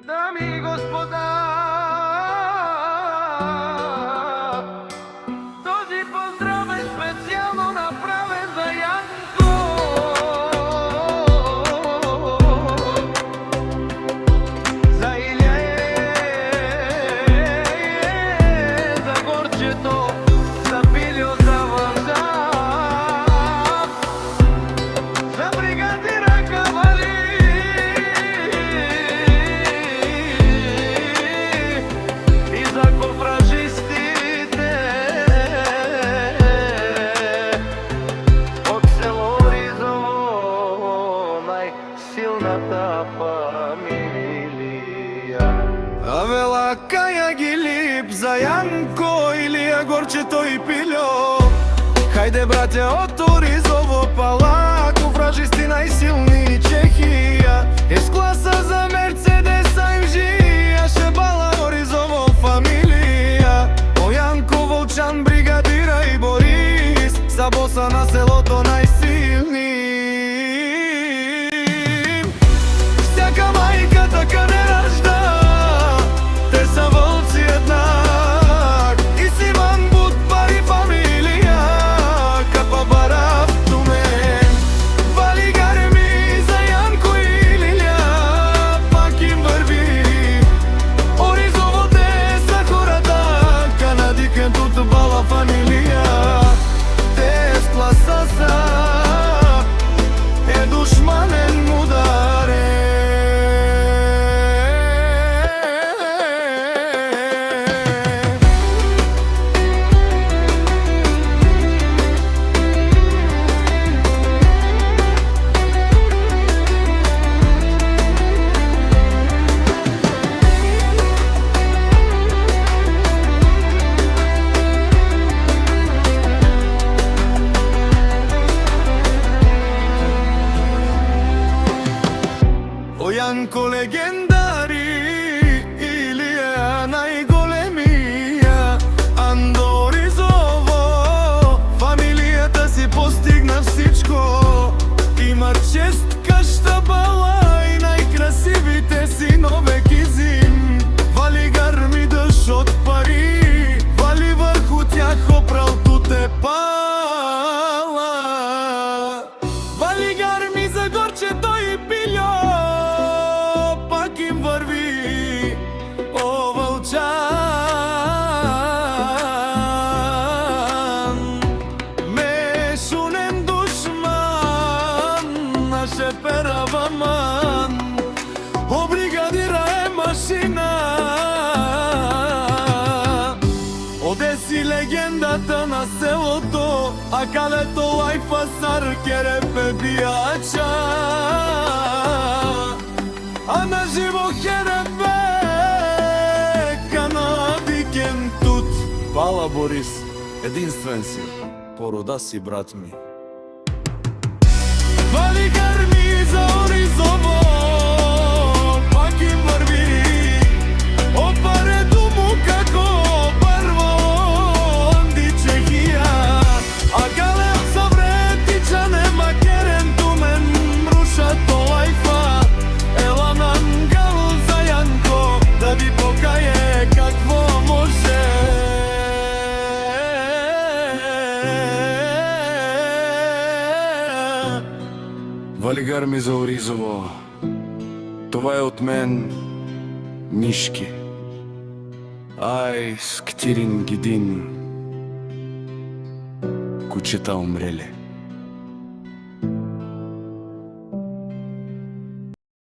Дами и господа, този поздрав е специално направен за Янко. За Илия, за горчето, за Пилио, за Вълча, за бригадира Кавали и за кофражистите от село Ризово, най-силната фамилия. Авела Кая Гилип за Янко, Илия, горчето и Пилио. Хајде братја од Ризово, пала кофражисти најсилни Чехија. Ескласа за Мерцедеса им жија, шебала Ризово фамилија. О Јанко, Волчан, бригадира и Борис, са боса на селото најсилни. Всяка мајка така не ражда, те са волци еднак. И Симан Будбари фамилија, капа барав тумен. Вали гарми за Јанко и Лилја, пак им врви. О Ризово те са хората, канадикен тут бала фамилија. Те скласа са е душманен мударе. О Јанко легендари, Илија најголемија. Андо Ризово, фамилијата си постигна всичко. Има честка штабала и најкрасивите синове кизим. Вали гарми дъжд од пари, вали врху тях опрал туте пала. Вали гарми за горчето и Пилио, пак им върви. О Вълчан, мешунен душман, наше пераваман. О бригадира е машина, Одеси легендата на селото, а кадето лајфа сар керепе бијача. А на живо херепе канадикен тут. Пала Борис, единствен си, порода си брат ми. Вали гарми за Ризово, пак им върви. Опареду му како прво онди Чехија. А галем са вретича нема керен тумен, мрушато лајфа. Ела нам гал за Јанко, да ви покае какво може. Вали гарми за Ризово, това е от мен, Мишки. Ай, с Ктирин Гидин, кучета умрели.